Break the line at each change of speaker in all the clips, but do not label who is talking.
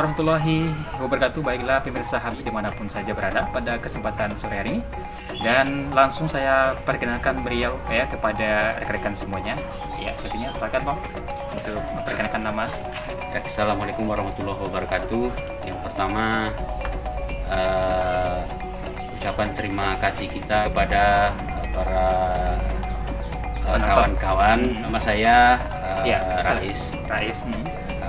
warahmatullahi wabarakatuh. Baiklah pemirsa HABI dimanapun saja berada pada kesempatan sore hari ini. Dan langsung saya perkenalkan beliau ya kepada rekan-rekan semuanya. Ya, tentunya silakan Bang untuk memperkenalkan nama.
Assalamualaikum warahmatullahi wabarakatuh. Yang pertama ucapan terima kasih kita kepada para kawan-kawan. Nama saya
Rais.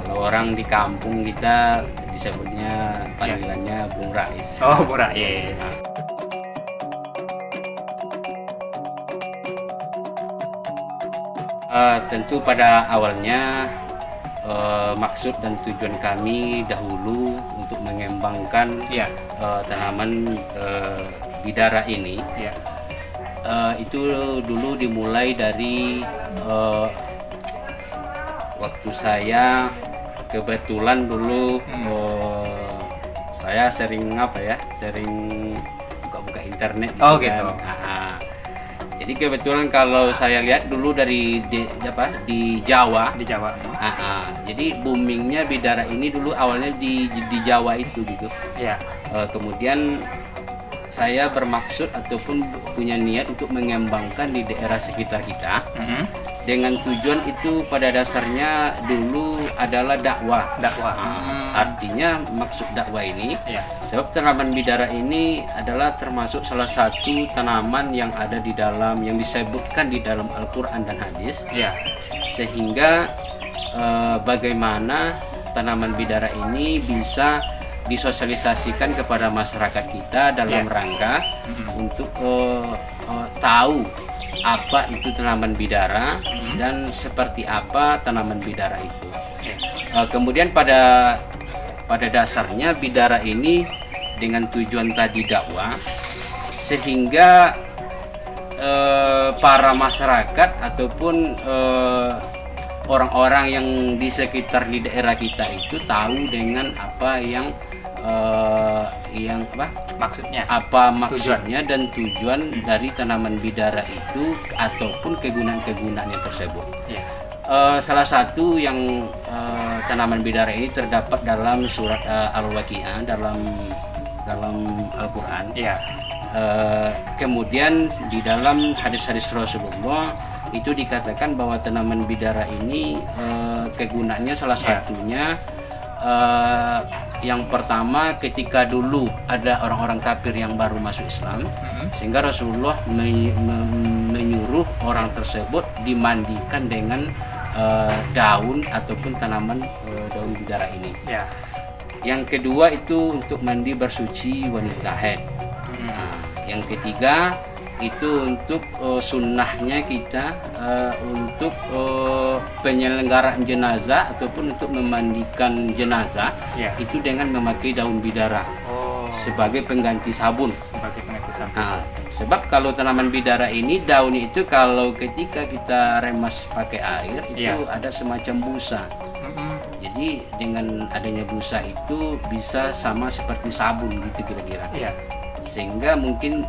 Kalau orang di kampung kita disebutnya panggilannya Bung Rais.
Oh, Bung Rais.
Tentu pada awalnya maksud dan tujuan kami dahulu untuk mengembangkan tanaman bidara ini. Itu dulu dimulai dari waktu saya kebetulan dulu saya sering buka-buka internet gitu.
Oh gitu.
Jadi kebetulan kalau saya lihat dulu di Jawa. Jadi boomingnya bidara ini dulu awalnya di Jawa itu gitu. Kemudian saya bermaksud ataupun punya niat untuk mengembangkan di daerah sekitar kita. Dengan tujuan itu pada dasarnya dulu adalah dakwah. Artinya maksud dakwah ini sebab tanaman bidara ini adalah termasuk salah satu tanaman yang ada di dalam, yang disebutkan di dalam Al-Quran dan hadis. Sehingga bagaimana tanaman bidara ini bisa disosialisasikan kepada masyarakat kita dalam rangka untuk tahu apa itu tanaman bidara dan seperti apa tanaman bidara itu. Kemudian pada dasarnya bidara ini dengan tujuan tadi dakwah, sehingga para masyarakat ataupun orang-orang yang di sekitar di daerah kita itu tahu dengan apa maksudnya dan tujuan dari tanaman bidara itu ataupun kegunaan-kegunaannya tersebut. Salah satu yang tanaman bidara ini terdapat dalam surat Al-Waqiah dalam Al-Quran. Kemudian di dalam hadis-hadis Rasulullah itu dikatakan bahwa tanaman bidara ini kegunaannya salah satunya yang pertama ketika dulu ada orang-orang kafir yang baru masuk Islam, sehingga Rasulullah menyuruh orang tersebut dimandikan dengan daun ataupun tanaman daun bidara ini. Yang kedua itu untuk mandi bersuci wanita haid. Yang ketiga itu untuk sunnahnya kita untuk penyelenggaraan jenazah ataupun untuk memandikan jenazah itu dengan memakai daun bidara sebagai pengganti sabun. Sebab kalau tanaman bidara ini daunnya itu kalau ketika kita remas pakai air itu ada semacam busa. Jadi dengan adanya busa itu bisa sama seperti sabun gitu kira-kira. Sehingga mungkin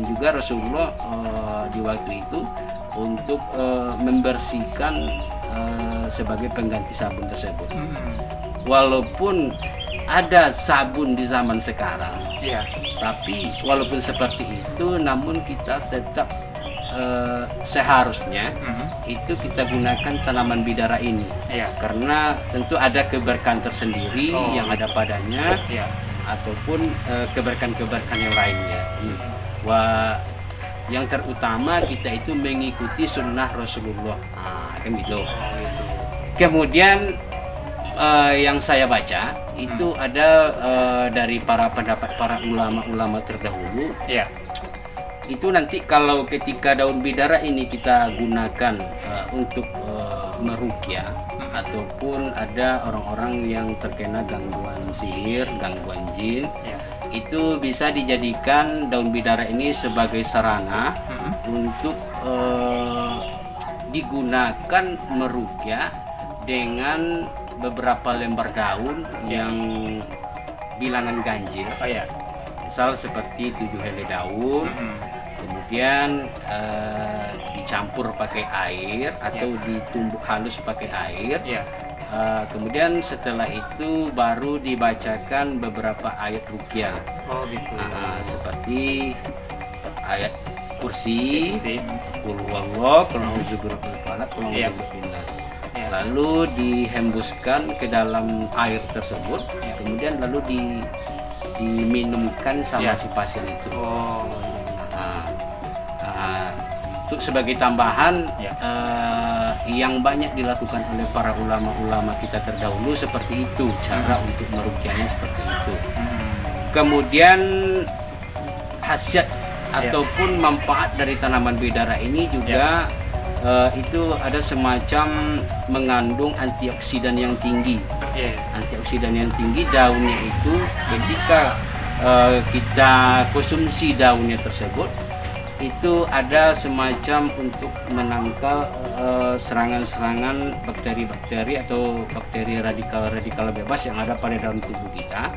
juga Rasulullah di waktu itu untuk membersihkan sebagai pengganti sabun tersebut. Walaupun ada sabun di zaman sekarang, tapi walaupun seperti itu, namun kita tetap seharusnya itu kita gunakan tanaman bidara ini, karena tentu ada keberkahan tersendiri yang ada padanya, ataupun keberkahan-keberkahan yang lainnya. Yang terutama kita itu mengikuti sunnah Rasulullah, kan gitu. Kemudian yang saya baca itu ada dari pendapat para ulama terdahulu. Itu nanti kalau ketika daun bidara ini kita gunakan untuk meruqyah ataupun ada orang-orang yang terkena gangguan sihir, gangguan jin, itu bisa dijadikan daun bidara ini sebagai sarana untuk digunakan meruqyah dengan beberapa lembar daun yang bilangan ganjil. Misal seperti 7 helai daun, kemudian dicampur pakai air atau ditumbuk halus pakai air, Kemudian setelah itu baru dibacakan beberapa ayat ruqyah.
Oh gitu.
Seperti ayat kursi,
Kursi.
qul huwallahu, qul a'udzu birabbil falaq, qul a'udzu
Iya.
birabbin nas.
Iya.
Lalu dihembuskan ke dalam air tersebut,
Iya.
kemudian lalu diminumkan sama
Iya.
si pasien itu.
Oh.
Nah, untuk sebagai tambahan,
Ya.
yang banyak dilakukan oleh para ulama-ulama kita terdahulu seperti itu, cara untuk meruqyahnya seperti itu. Kemudian khasiat ataupun manfaat dari tanaman bidara ini juga itu ada semacam mengandung antioksidan yang tinggi.
Iya.
Antioksidan yang tinggi, daunnya itu ketika kita konsumsi daunnya tersebut, itu ada semacam untuk menangkal serangan-serangan bakteri-bakteri atau bakteri radikal-radikal bebas yang ada pada dalam tubuh kita,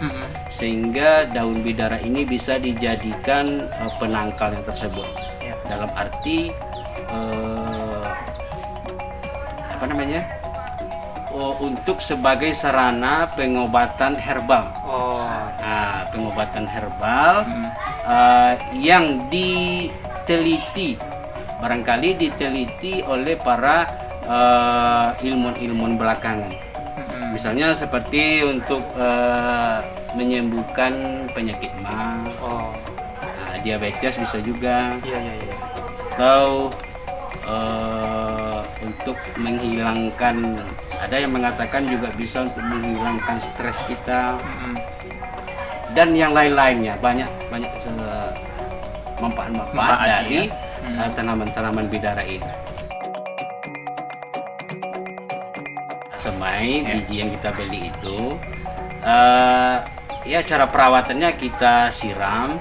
sehingga daun bidara ini bisa dijadikan penangkalnya tersebut.
Ya.
Dalam arti apa namanya? Untuk sebagai sarana pengobatan herbal.
Oh.
Nah, pengobatan herbal yang diteliti, barangkali diteliti oleh para ilmuwan belakangan. Misalnya seperti untuk menyembuhkan penyakit mah,
Oh.
diabetes bisa juga,
Iya, iya, iya.
atau untuk menghilangkan, ada yang mengatakan juga bisa untuk menghilangkan stres kita dan yang lain-lainnya. Banyak manfaat-manfaat
Manfaatnya,
dari
ya.
tanaman-tanaman bidara ini. Semai biji yang kita beli itu, ya cara perawatannya kita siram,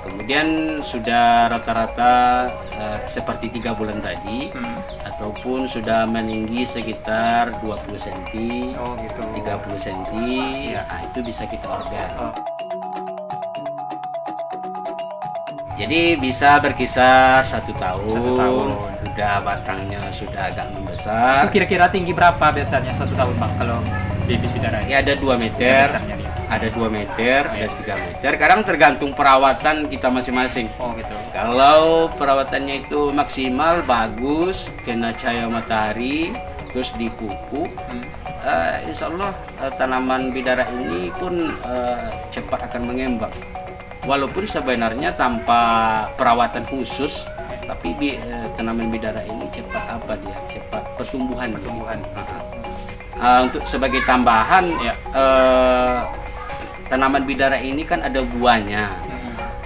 kemudian sudah rata-rata seperti 3 bulan tadi, ataupun sudah meninggi sekitar 20 cm,
Oh gitu.
30 cm, nah, itu bisa kita order.
Oh.
Jadi bisa berkisar 1 tahun,
1 tahun.
Sudah batangnya sudah agak
Itu
membesar.
kira-kira tinggi berapa biasanya 1 tahun Pak kalau bibit bidara ini?
Ya ada 2 meter,
Besarnya dia.
ada 2 meter, ada 3 meter. Kadang tergantung perawatan kita masing-masing.
Oh gitu.
Kalau perawatannya itu maksimal, bagus, kena cahaya matahari, terus dipupuk, insya Allah tanaman bidara ini pun cepat akan mengembang. Walaupun sebenarnya tanpa perawatan khusus, tapi tanaman bidara ini cepat cepat pertumbuhan. Untuk sebagai tambahan,
Ya.
tanaman bidara ini kan ada buahnya.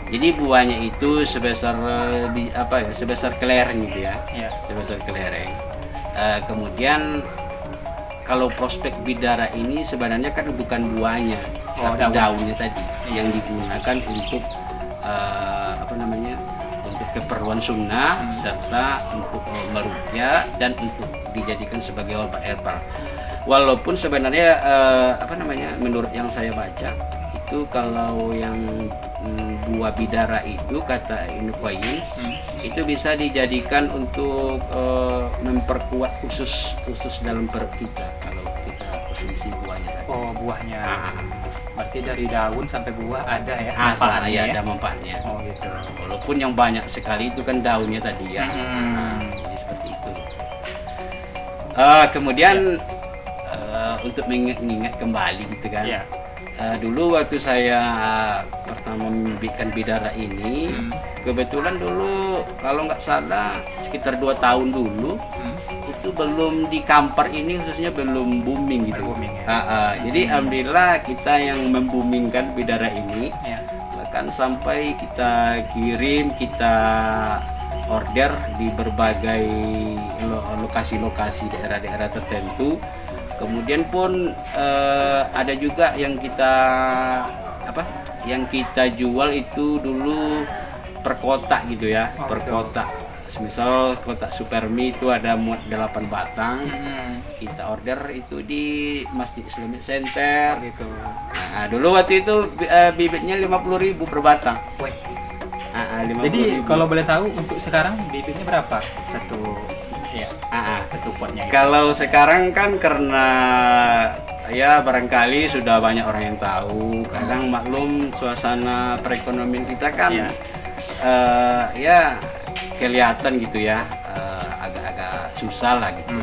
Jadi buahnya itu sebesar sebesar kelereng gitu ya,
Ya.
sebesar kelereng. Kemudian kalau prospek bidara ini sebenarnya kan bukan buahnya, tapi daunnya tadi yang digunakan untuk untuk keperluan sunnah serta untuk meruqyah dan untuk dijadikan sebagai obat herbal. Walaupun sebenarnya menurut yang saya baca itu kalau yang buah bidara itu kata Ibnu Qayyim itu bisa dijadikan untuk memperkuat usus dalam perut kita kalau kita konsumsi buahnya tadi.
Oh buahnya. Berarti dari daun sampai buah ada ya
Manfaatnya
manfaatnya ya?
ada manfaatnya.
Oh gitu.
Walaupun yang banyak sekali itu kan daunnya tadi ya. Jadi seperti itu. Kemudian untuk mengingat kembali gitu kan.
Ya.
Dulu waktu saya pertama membibitkan bidara ini, kebetulan dulu kalau nggak salah sekitar 2 tahun dulu itu belum di Kampar ini khususnya belum booming gitu.
Booming, ya.
Jadi alhamdulillah kita yang memboomingkan bidara ini,
Ya.
bahkan sampai kita kirim, kita order di berbagai lokasi-lokasi daerah-daerah tertentu. Kemudian pun ada juga yang kita jual itu dulu per kotak gitu ya, per kotak. Misal kotak Supermi itu ada muat 8 batang. Kita order itu di Masjid Islamic Center
Gitu.
Nah, dulu waktu itu bibitnya 50.000 per batang.
Wih.
50.000.
Jadi kalau boleh tahu untuk sekarang bibitnya berapa satu Iya. Ketupatnya. Gitu.
Kalau sekarang kan karena ya barangkali sudah banyak orang yang tahu. Kadang maklum suasana perekonomian kita kan ya kelihatan gitu ya, agak-agak susah lah gitu.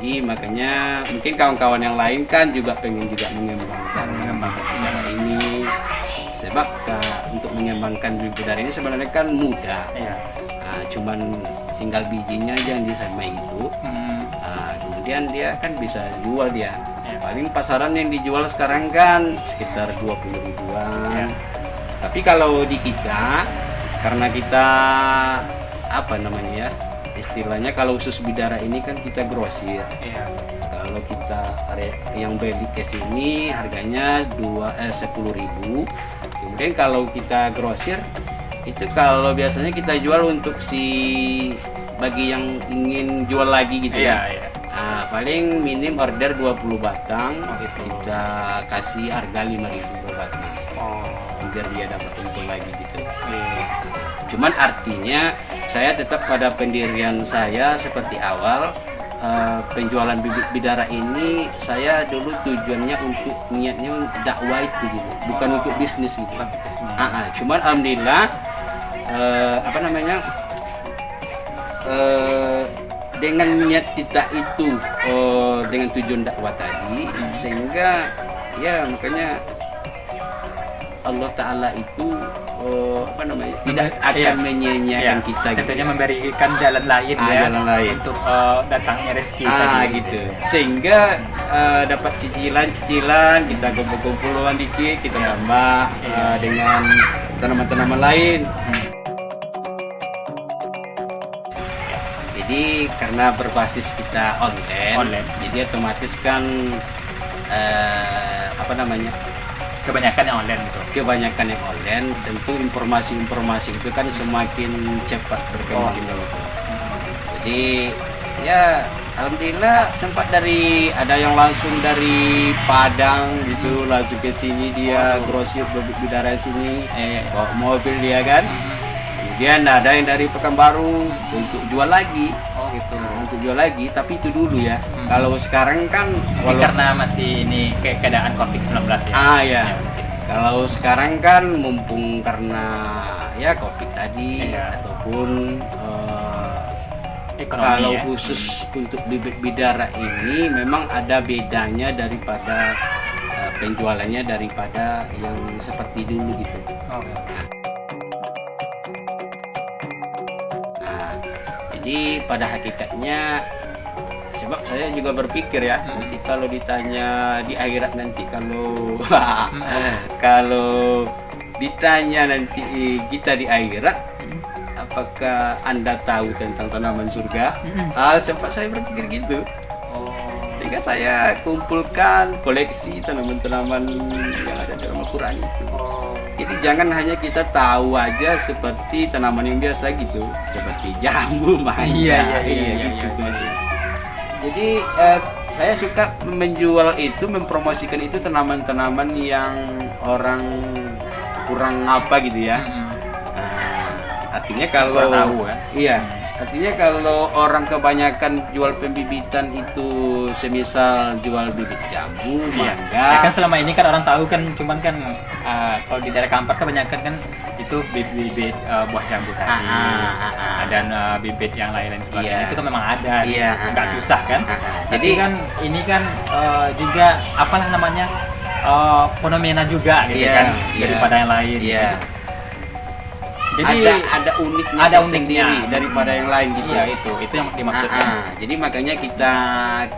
Jadi makanya mungkin kawan-kawan yang lain kan juga pengen juga mengembangkan bidara ini. Sebab untuk mengembangkan bidara ini sebenarnya kan mudah.
Iya.
Cuman tinggal bijinya aja yang disamai itu. Kemudian dia kan bisa jual dia. Paling pasaran yang dijual sekarang kan sekitar 20 ribuan.
Iya.
Tapi kalau di kita, karena kita apa namanya ya, istilahnya kalau khusus bidara ini kan kita grosir.
Iya.
Kalau kita yang beli ke sini harganya 10.000. Kemudian kalau kita grosir itu kalau biasanya kita jual untuk bagi yang ingin jual lagi gitu ya.
Iya.
Paling minim order 20 batang, kita kasih harga 5.000 per batang. Biar dia dapat untung lagi gitu. Cuman artinya saya tetap pada pendirian saya seperti awal. Penjualan bibit bidara ini saya dulu tujuannya untuk niatnya dakwah itu gitu, bukan untuk bisnis gitu. Cuman alhamdulillah dengan niat kita itu dengan tujuan dakwah tadi, sehingga ya makanya Allah Ta'ala itu tidak akan menyia-nyiakan kita gitu.
Tentunya memberikan jalan lain
jalan lain
untuk datangnya rezeki tadi
gitu. Sehingga dapat cicilan kita kumpul-kumpulan dikit, kita tambah dengan tanaman-tanaman lain. Jadi karena berbasis kita online, jadi otomatis kan
kebanyakan yang online gitu.
Kebanyakan yang online, tentu informasi-informasi itu kan semakin cepat berkembang. Jadi ya alhamdulillah sempat ada yang langsung dari Padang gitu langsung ke sini, dia grosir bidara sini, bawa mobil dia kan. Kemudian ada yang dari Pekanbaru untuk jual lagi. Untuk jual lagi, tapi itu dulu ya. Kalau sekarang kan
karena masih ini keadaan COVID-19 ya.
Kalau sekarang kan mumpung karena ya COVID tadi ataupun kalau khusus untuk bibit bidara ini memang ada bedanya daripada penjualannya daripada yang seperti dulu gitu. Jadi pada hakikatnya, sebab saya juga berpikir ya, nanti kalau ditanya di akhirat nanti kalau ditanya nanti kita di akhirat, apakah Anda tahu tentang tanaman surga? Sempat saya berpikir gitu. Sehingga saya kumpulkan koleksi tanaman-tanaman yang ada dalam Al-Quran itu. Jadi jangan hanya kita tahu aja seperti tanaman yang biasa gitu, seperti jambu, mangga, gitu. Jadi saya suka menjual itu, mempromosikan itu tanaman-tanaman yang orang kurang apa gitu ya. Artinya kalau artinya kalau orang kebanyakan jual pembibitan itu semisal jual bibit jambu, mangga.
Kan selama ini kan orang tahu kan, cuman kan kalau di daerah Kampar kebanyakan kan itu bibit buah jambu tadi. Dan bibit yang lain sebagainya itu kan memang ada. Nggak susah kan. Jadi kan ini kan juga apalah namanya fenomena juga gitu kan daripada yang lain. Jadi
ada uniknya sendiri daripada yang lain gitu.
Itu yang dimaksudkan.
Jadi makanya kita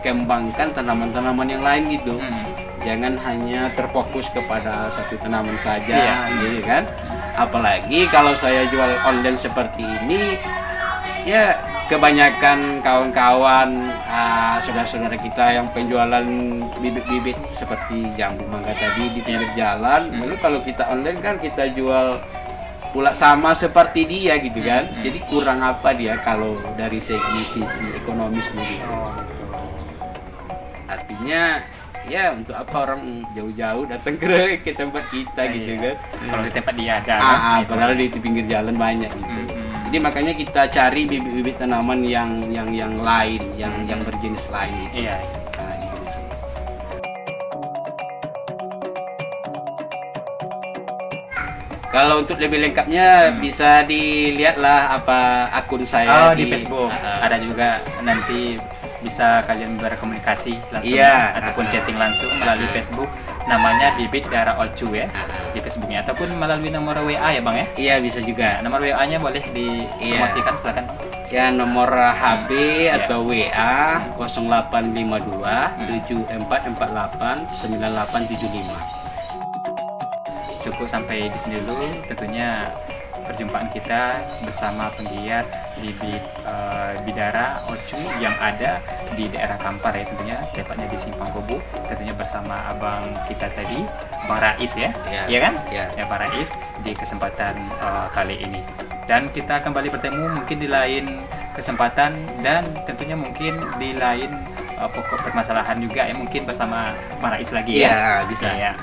kembangkan tanaman-tanaman yang lain gitu. Jangan hanya terfokus kepada satu tanaman saja, gitu kan. Apalagi kalau saya jual online seperti ini, ya kebanyakan kawan-kawan saudara-saudara kita yang penjualan bibit-bibit seperti jambu, mangga tadi di pinggir jalan. Lalu kalau kita online kan kita jual pula sama seperti dia gitu kan. Jadi kurang apa dia kalau dari sisi ekonomis gitu. Artinya ya untuk apa orang jauh-jauh datang ke tempat kita gitu kan.
Kalau di tempat dia ada
padahal di pinggir jalan banyak gitu. Jadi Jadi makanya kita cari bibit-bibit tanaman yang lain, yang berjenis lain.
Iya.
Nah, gitu. Kalau untuk lebih lengkapnya bisa dilihatlah apa akun saya
di Facebook. Ada juga nanti bisa kalian berkomunikasi langsung
Iya.
ataupun chatting langsung melalui Facebook. Namanya Bibit Darah Ocu ya di Facebooknya, ataupun melalui nomor WA ya Bang ya.
Iya, bisa juga.
Nomor WA-nya boleh dipromosikan, silakan Bang.
Ya, nomor HB
Iya.
atau WA 0852 7448 9875.
Cukup sampai di sini dulu tentunya perjumpaan kita bersama penggiat bibit bidara ocu yang ada di daerah Kampar ya, tentunya tepatnya di Simpang Kobo, tentunya bersama abang kita tadi, Bang Rais ya.
Iya.
Iya kan?
Iya.
Ya, Bang Rais di kesempatan kali ini. Dan kita kembali bertemu mungkin di lain kesempatan, dan tentunya mungkin di lain pokok permasalahan juga ya, mungkin bersama Bang Rais lagi ya.
Iya, bisa.
Iya.